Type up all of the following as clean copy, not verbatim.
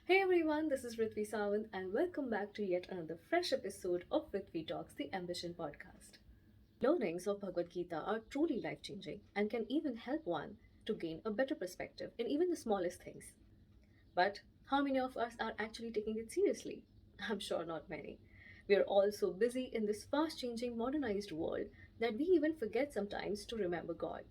Hey everyone, this is Vritvi Sawant, and welcome back to yet another fresh episode of Vritvi Talks, the Ambition podcast. Learnings of Bhagavad Gita are truly life changing and can even help one to gain a better perspective in even the smallest things. But how many of us are actually taking it seriously? I'm sure not many. We are all so busy in this fast changing modernized world that we even forget sometimes to remember God.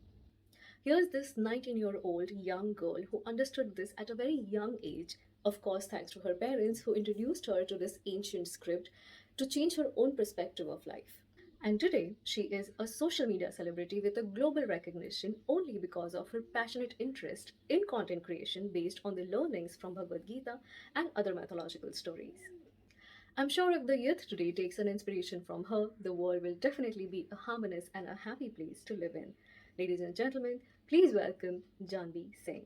Here's this 19-year-old young girl who understood this at a very young age, of course, thanks to her parents who introduced her to this ancient script to change her own perspective of life. And today, she is a social media celebrity with a global recognition only because of her passionate interest in content creation based on the learnings from Bhagavad Gita and other mythological stories. I'm sure if the youth today takes an inspiration from her, the world will definitely be a harmonious and a happy place to live in. Ladies and gentlemen, please welcome Janhvi Singh.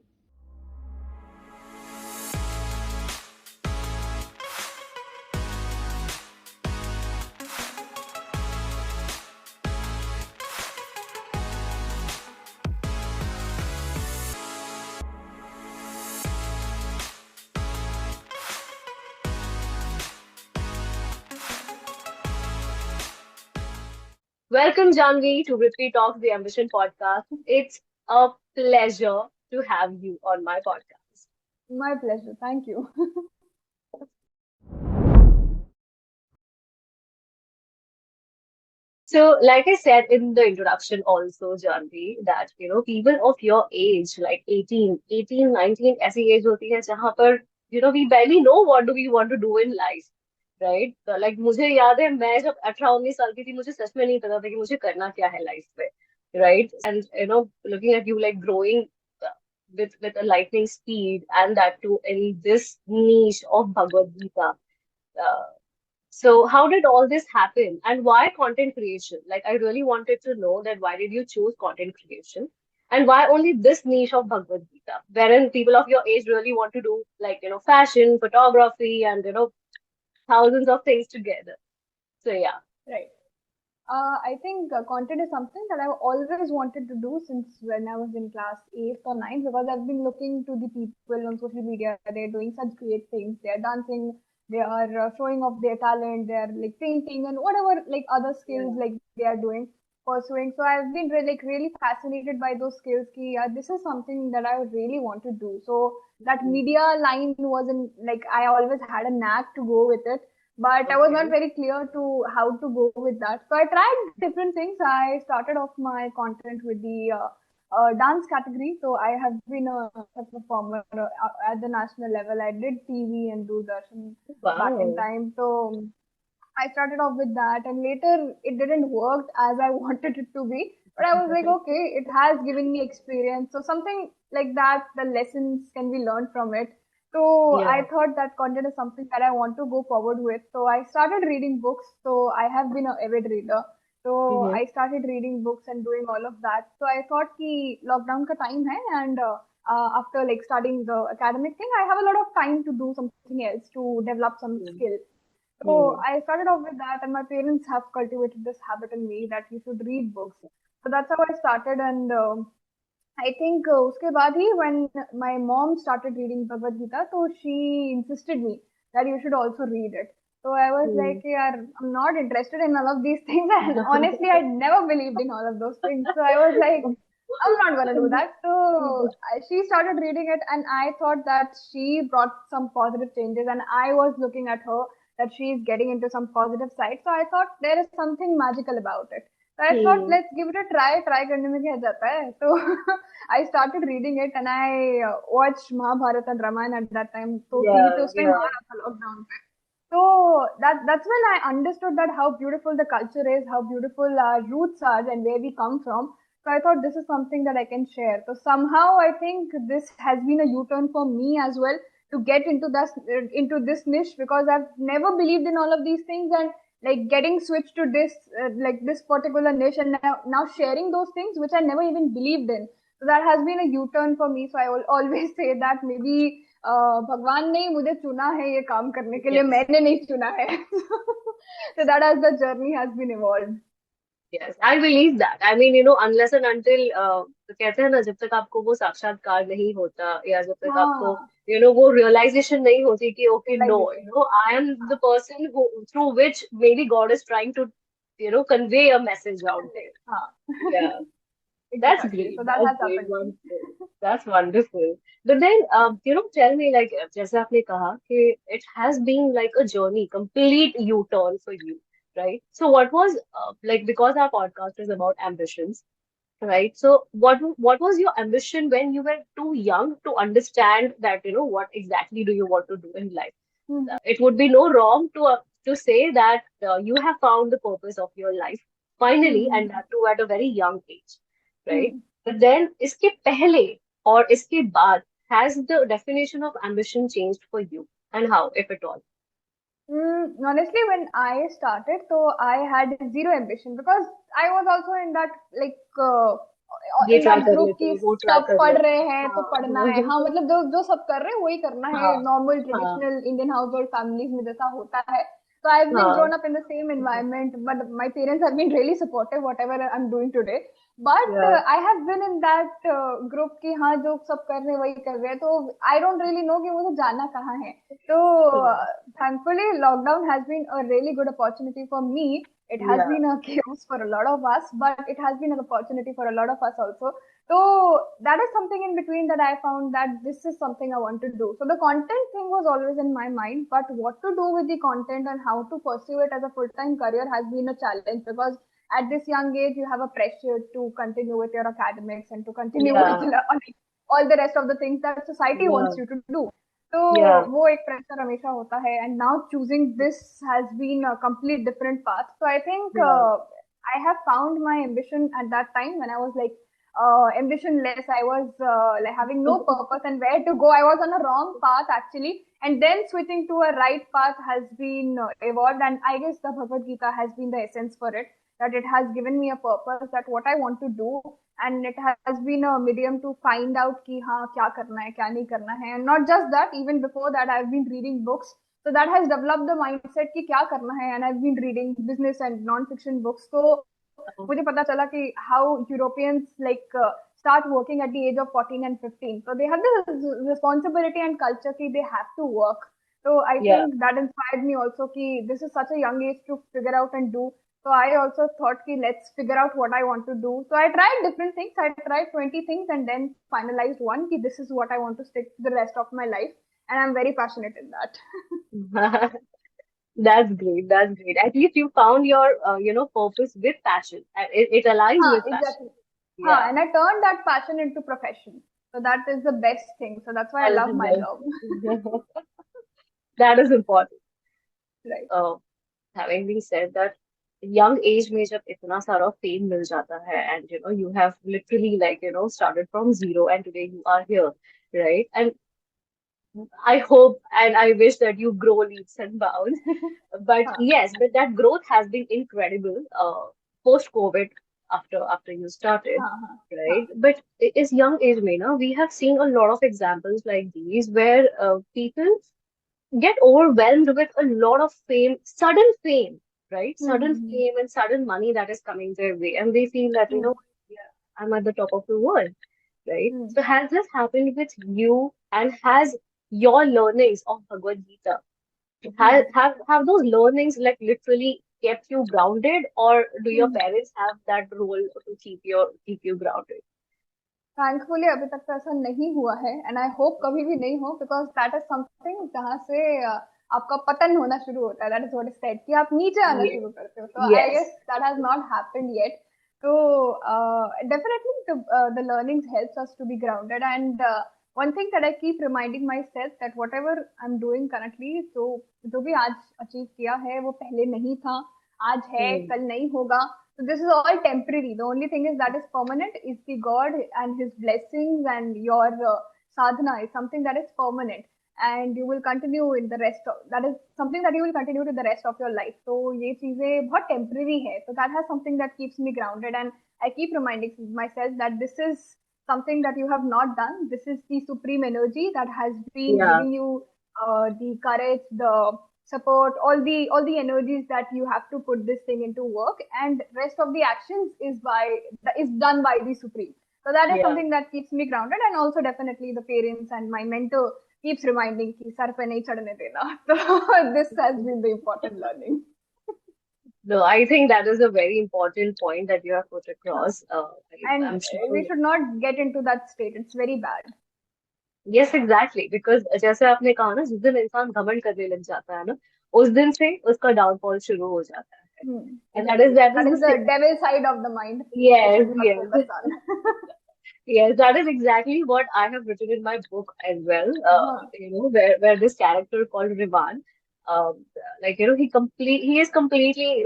Welcome, Janhvi, to Vritvi Talks, the Ambition podcast. It's a pleasure to have you on my podcast. My pleasure. Thank you. So, like I said in the introduction also, Janvi, that, people of your age, like 19, ऐसी age होती है जहाँ पर, we barely know what do we want to do in life, right? So, like, मुझे याद है, मैं जब 18-19 साल की थी, मुझे सच में नहीं पता था कि मुझे करना क्या है life में, right? And, looking at you, like, growing with a lightning speed, and that too in this niche of Bhagavad Gita. Uh, so how did all this happen and why content creation? Like I really wanted to know that why did you choose content creation and why only this niche of Bhagavad Gita, wherein people of your age really want to do like, fashion, photography and, thousands of things together. So yeah. Right. I think content is something that I've always wanted to do since when I was in class 8th or 9th because I've been looking to the people on social media. They're doing such great things. They're dancing. They are showing off their talent. They're like painting and whatever like other skills Yeah. like they are doing, pursuing. So I've been really, like really fascinated by those skills. Ki, this is something that I really want to do. So that Mhm. media line wasn't like I always had a knack to go with it, but I was not Okay. very clear to how to go with that. So I tried different things. I started off my content with the dance category. So I have been a performer at the national level. I did TV and Doordarshan back in Wow. time. So I started off with that, and later it didn't work as I wanted it to be. But I was like, okay, it has given me experience. So something like that, the lessons can be learned from it. So I Yeah. thought that content is something that I want to go forward with. So I started reading books. So I have been an avid reader. So Mm-hmm. I started reading books and doing all of that. So I thought कि lockdown का time है, and after like studying the academic thing, I have a lot of time to do something else to develop some skill. So Mm-hmm. I started off with that, and my parents have cultivated this habit in me that you should read books. So that's how I started, and I think uske baad hi when my mom started reading Bhagavad Gita, so she insisted me that you should also read it. So I was like, yeah, I'm not interested in all of these things, and honestly, I never believed in all of those things. So I was like, I'm not gonna do that. So she started reading it, and I thought that she brought some positive changes, and I was looking at her that she's getting into some positive side. So I thought there is something magical about it. So I thought Mm-hmm. let's give it a try. Try करने में क्या जाता है? So I started reading it, and I watched Mahabharata and Ramayana at that time. So TV पे Yeah, उस time आ yeah. रहा था lockdown पे. So that's when I understood that how beautiful the culture is, how beautiful our roots are, and where we come from. So I thought this is something that I can share. So somehow I think this has been a U-turn for me as well to get into this niche because I've never believed in all of these things, and like getting switched to this like this particular niche, and now sharing those things which I never even believed in. So that has been a U-turn for me. So I will always say that maybe भगवान ने ही मुझे चुना है ये काम करने के लिए, Yes. मैंने नहीं चुना है. So that as the journey has been evolved. Yes, I believe that. I mean, unless and until तो कहते हैं ना, जब तक आपको वो साक्षात्कार नहीं होता, या जब तक आपको हाँ, वो रियलाइजेशन नहीं होती कि okay, no, realisation. I am the person who through which maybe God is trying to convey a message out there. हाँ। Yeah. That's Exactly. great. So that That's has great. happened to me. Wonderful. That's wonderful. But then, tell me, like, जैसे आपने कहा कि it has been like a journey, complete U-turn for you, right? So what was, like, because our podcast is about ambitions, right? So what was your ambition when you were too young to understand that, what exactly do you want to do in life? Mhm. It would be no wrong to say that you have found the purpose of your life finally, and Mhm. that too at a very young age, right? Mhm. But then, इसके पहले और इसके बाद, has the definition of ambition changed for you, and how, if at all? Honestly, when I started, so I had zero ambition because I was also in that like ये in try that कर group लेते कि हैं, वो try सब कर पढ़ लेते रहे हैं, हैं तो पढ़ना है। हाँ, हाँ मतलब जो जो सब कर रहे हैं वही करना है, हाँ नॉर्मल हाँ traditional Indian house hold families में जैसा होता है। So I've been हाँ grown up in the same environment, but my parents have been really supportive whatever I'm doing today. But yeah I have been in that group कि हाँ जो सब कर रहे हैं वही कर रहे हैं, तो I don't really know कि मुझे जाना कहाँ है। तो yeah thankfully lockdown has been a really good opportunity for me. It has yeah been a chaos for a lot of us, but it has been an opportunity for a lot of us also. So that is something in between that I found that this is something I want to do. So the content thing was always in my mind, but what to do with the content and how to pursue it as a full-time career has been a challenge because at this young age you have a pressure to continue with your academics and to continue with yeah all the rest of the things that society yeah wants you to do. तो yeah वो एक pressure हमेशा होता है and now choosing this has been a complete different path so I think yeah I have found my ambition at that time when I was like ambitionless. I was like having no purpose and where to go. I was on a wrong path actually, and then switching to a right path has been evolved. And I guess the Bhagavad Gita has been the essence for it. That it has given me a purpose that what I want to do, and it has been a medium to find out कि हाँ क्या करना है क्या नहीं करना है and not just that even before that I've been reading books so that has developed the mindset कि क्या करना है and I've been reading business and non-fiction books so मुझे पता चला कि how Europeans like start working at the age of 14 and 15 so they have this responsibility and culture कि they have to work so I yeah think that inspired me also कि this is such a young age to figure out and do so I also thought ki let's figure out what I want to do. So I tried different things. I tried 20 things and then finalized one ki this is what I want to stick to the rest of my life. And I'm very passionate in that. That's great. That's great. At least you found your, purpose with passion, and it aligns हाँ, with passion. exactly. हाँ, Yeah, and I turned that passion into profession. So that is the best thing. So that's why I that is love my well. job. That is important. Right. Uh, Having been said that, young age में जब इतना सारा fame मिल जाता है, and you have literally, like, started from zero, and today you are here, right? And I hope and I wish that you grow leaps and bounds. But हाँ, yes, but that growth has been incredible post COVID, after you started, हाँ, हाँ, right? हाँ. But is young age mein na, we have seen a lot of examples like these where people get overwhelmed with a lot of fame, right? Sudden hmm, fame and sudden money that is coming their way, and they feel that, hmm, yeah, I'm at the top of the world, right? Hmm, So has this happened with you, and has your learnings of Bhagavad Gita, hmm, have those learnings like literally kept you grounded, or do your hmm. parents have that role to keep you grounded? Thankfully अभी तक तो ऐसा नहीं हुआ है and I hope कभी भी नहीं हो बिकॉज दैट इज समथिंग जहाँ से आपका पतन होना शुरू होता है that is what is said कि आप नीचे आना Yes, शुरू करते हो तो I yes, guess that has not happened yet तो definitely the learnings helps us to be grounded and one thing that I keep reminding myself that whatever I'm doing currently तो जो भी आज अचीव किया है वो पहले नहीं था आज है mm, कल नहीं होगा so this is all temporary. The only thing is that is permanent is the God and His blessings and your sadhana is something that is permanent and you will continue in the rest of that is something that you will continue to the rest of your life. So ये चीजें बहुत temporary है. So that has something that keeps me grounded and I keep reminding myself that this is something that you have not done. This is the supreme energy that has been yeah, giving you the courage, the support all the energies that you have to put this thing into work and rest of the actions is by is done by the supreme So that is Yeah. something that keeps me grounded, and also definitely the parents and my mentor keeps reminding कि sir पे नहीं चढ़ने देना. So this has been the important learning. No, I think that is a very important point that you have put हाँ. across. And I'm we sure. should not get into that state. It's very bad. Yes, exactly. Because जैसे आपने कहा ना, जिस दिन इंसान घमंड करने लग जाता है ना, उस दिन से उसका डाउनफॉल शुरू हो जाता है. And Exactly. that That is is the the devil side of the mind. We yes, should not yes. focus on. Yes, that is exactly what I have written in my book as well. हाँ. Where this character called Rivan, he is completely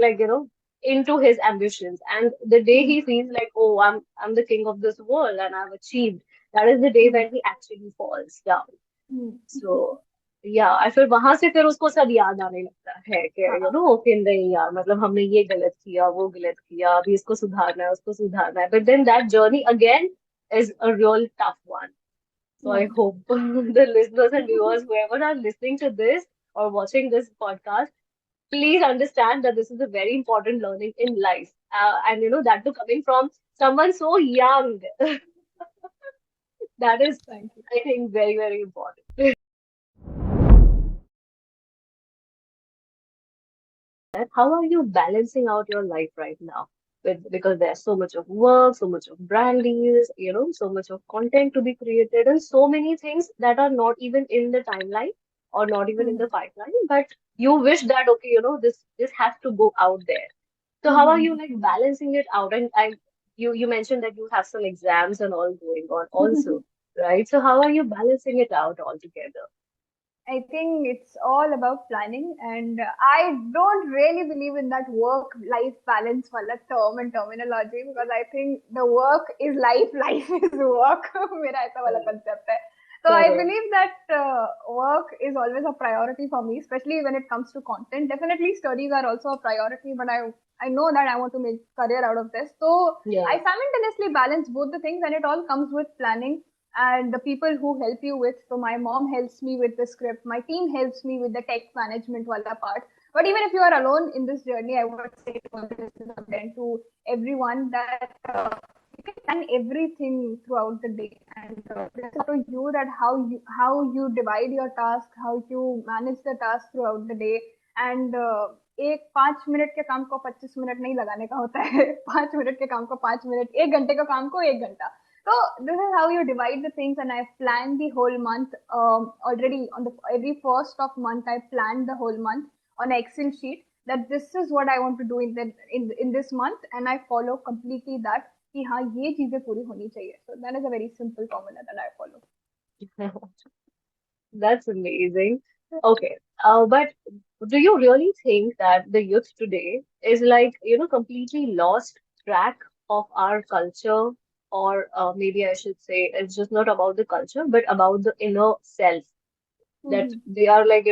into his ambitions, and the day Hmm. he feels like, oh, I'm the king of this world and I've achieved, that is the day Hmm. when he actually falls down. Hmm. So या फिर वहां से फिर उसको सब याद आने लगता है कि हाँ. ओके नहीं यार, मतलब हमने ये गलत किया, वो गलत किया, अभी इसको सुधारना है, उसको सुधारना है, but then that journey again is a real tough one. So I Hmm. hope the listeners and viewers, whoever are listening to this or watching this podcast, please understand that this is a very important learning in life. And that too coming from someone so young. That is, Thank you. I think, very, very important. That how are you balancing out your life right now? Because there's so much of work, so much of brand deals, so much of content to be created, and so many things that are not even in the timeline or not even in Hmm. the pipeline, but you wish that okay, this has to go out there. So how are you Hmm. like balancing it out? And you mentioned that you have some exams and all going on also, right? So how are you balancing it out altogether? I think it's all about planning, and I don't really believe in that work-life balance wala term and terminology, because I think the work is life, life is work. मेरा ऐसा वाला Correct. concept है. So I Correct. believe that work is always a priority for me, especially when it comes to content. Definitely, studies are also a priority, but I know that I want to make career out of this. So I Yeah. simultaneously balance both the things, and it all comes with planning and the people who help you with. So my mom helps me with the script, my team helps me with the tech management wala part. But even if you are alone in this journey, I would say to everyone that you can plan everything throughout the day, and it's up to you that how you divide your task, how you manage the task throughout the day. And एक 5 minute के काम को 25 minute नहीं लगाने का होता है. 5 minute के काम को 5 मिनट, 1 घंटे का काम को 1 घंटा. So this is how you divide the things, and I've planned the whole month already. On the every first of month, I planned the whole month on an Excel sheet that this is what I want to do in this month, and I follow completely that. कि हाँ ये चीजें पूरी होनी चाहिए. So that is a very simple formula that I follow. That's amazing. Okay. But do you really think that the youth today is like, completely lost track of our culture? Or maybe I should say it's just not about the culture, but about the inner self. That Mm-hmm. they are like,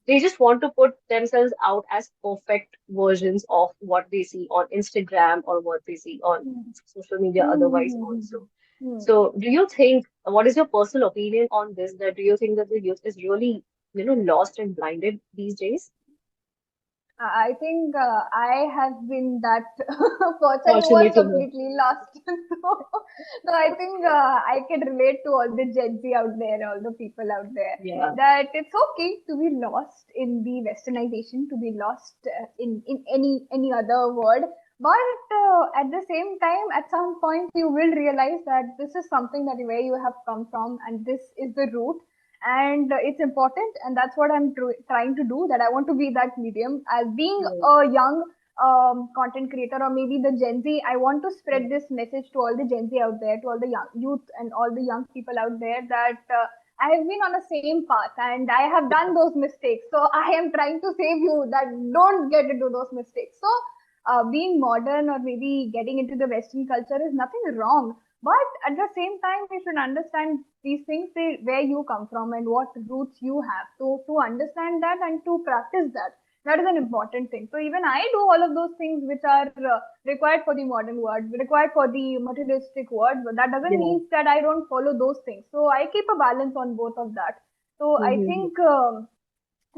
they just want to put themselves out as perfect versions of what they see on Instagram or what they see on social media otherwise also. Mm-hmm. So do you think, what is your personal opinion on this? That do you think that the youth is really, lost and blinded these days? I think I have been that person who was Fortunate to know. completely lost. So I think I can relate to all the Gen Z out there, all the people out there, Yeah. that it's okay to be lost in the westernization, to be lost in any other word. But at the same time, at some point, you will realize that this is something that where you have come from, and this is the root, and it's important, and that's what I'm trying to do, that I want to be that medium as being Yeah. a young content creator, or maybe the Gen Z. I want to Yeah. spread this message to all the Gen Z out there, to all the young youth and all the young people out there, that I have been on the same path and I have done those mistakes, so I am trying to save you that don't get into those mistakes. So being modern or maybe getting into the Western culture is nothing wrong, but at the same time, we should understand these things, where you come from and what roots you have. So to understand that and to practice that, that is an important thing. So even I do all of those things which are required for the modern world, required for the materialistic world, but that doesn't Yeah. mean that I don't follow those things. So I keep a balance on both of that. So I Mm-hmm. think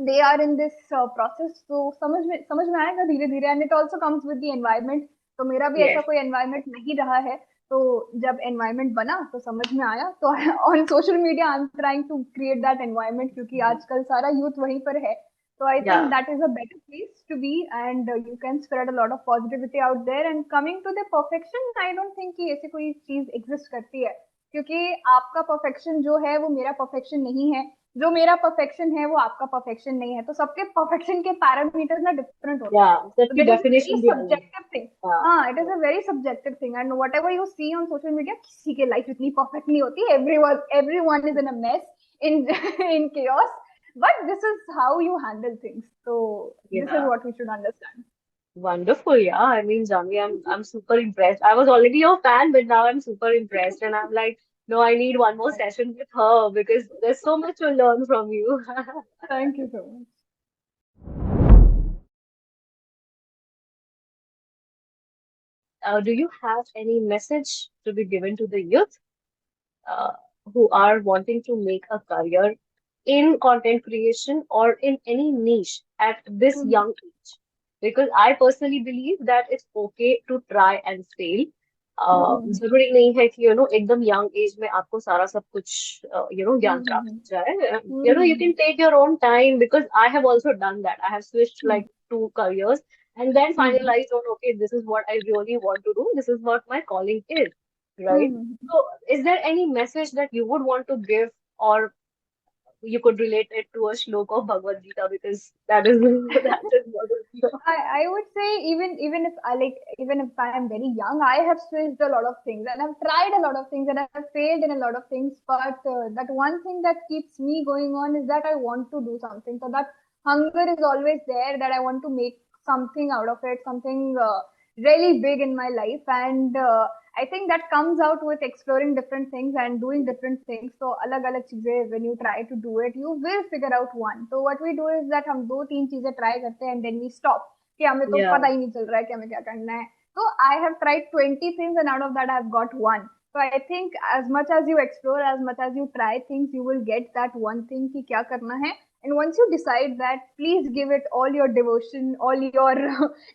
they are in this process. So समझ में आएगा धीरे धीरे, and it also comes with the environment. तो मेरा भी ऐसा Yes. कोई environment नहीं रहा है. तो जब एनवायरनमेंट बना तो समझ में आया, तो on social media I am trying to create that environment, क्योंकि आजकल सारा यूथ वहीं पर है. So I think Yeah. that is a better place to be, and you can spread a lot of positivity out there. And coming to the perfection, I don't think कि ऐसी कोई चीज exist करती है, क्योंकि आपका perfection जो है वो मेरा perfection नहीं है, जो मेरा perfection है वो आपका perfection नहीं है. तो सबके perfection के parameters ना different होते हैं. Yeah. So सबकी that is a very definition भी अलग है. subjective thing. हाँ. हाँ, it is a very subjective thing, and whatever you see on social media, किसी के life इतनी perfect नहीं होती. Everyone is in a mess, in in chaos. But this is how you handle things. So this is Yeah. what we should understand. Wonderful. Yeah. I mean, Janhvi, I'm super impressed. I was already your fan, but now I'm super impressed, and I'm like, no, I need one more session with her because there's so much to learn from you. Thank you so much. Do you have any message to be given to the youth uh, who are wanting to make a career in content creation or in any niche at this Mm-hmm. young age? Because I personally believe that it's okay to try and fail. Mm-hmm. जरूरी नहीं है कि एकदम young age में आपको सारा सब कुछ ज्ञान प्राप्त Mm-hmm. हो जाए. You Mm-hmm. can take your own time because I have also done that. I have switched like two careers and then Mm-hmm. finalized on, okay, this is what I really want to do. This is what my calling is, right? Mm-hmm. So, is there any message that you would want to give, or you could relate it to a shlok of Bhagavad Gita because that is that is Bhagavad Gita. I would say, even if I like, even if I am very young, I have switched a lot of things and I've tried a lot of things and I've failed in a lot of things. But that one thing that keeps me going on is that I want to do something. So that hunger is always there, that I want to make something out of it, something really big in my life. And I think that comes out with exploring different things and doing different things. So alag alag cheezein, when you try to do it, you will figure out one. So what we do is that हम दो तीन चीजें try करते हैं and then we stop कि हमें तो Yeah. पता ही नहीं चल रहा है कि हमें क्या करना है. So I have tried 20 things and out of that I've got one. So I think as much as you explore, as much as you try things, you will get that one thing कि क्या करना है. And once you decide that, please give it all your devotion, all your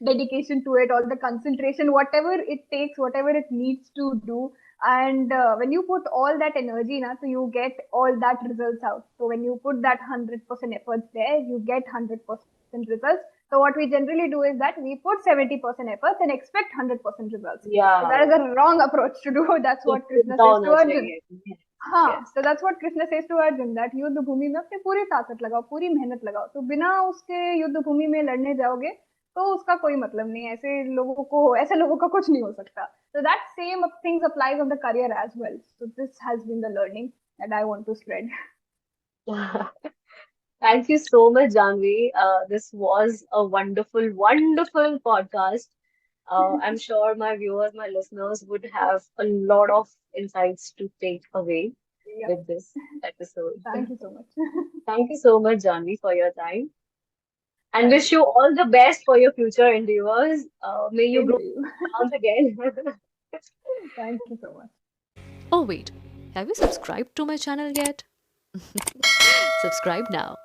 dedication to it, all the concentration, whatever it takes, whatever it needs to do. And when you put all that energy na, so you get all that results out. So when you put that 100% efforts there, you get 100% results. So what we generally do is that we put 70% efforts and expect 100% results. So Yeah. that is a wrong approach to do. That's what Krishna चिंता says होना to Arjun. चाहिए. Yes. हाँ, Yes. so that's what Krishna says to Arjun, that युद्ध भूमि में अपनी पूरी ताकत लगाओ, पूरी मेहनत लगाओ. तो बिना उसके युद्ध भूमि में लड़ने जाओगे तो उसका कोई मतलब नहीं है. ऐसे लोगों का कुछ नहीं हो सकता. So that same things applies on the career as well. So this has been the learning that I want to spread. Thank you so much, Janhvi. This was a wonderful, wonderful podcast. I'm sure my viewers, my listeners would have a lot of insights to take away Yeah, with this episode. thank you so much. Thank you so much, Janhvi, for your time. And Thank wish you. you all the best for your future endeavors. May you Same grow to you. once again. Thank you so much. Oh, wait, have you subscribed to my channel yet? Subscribe now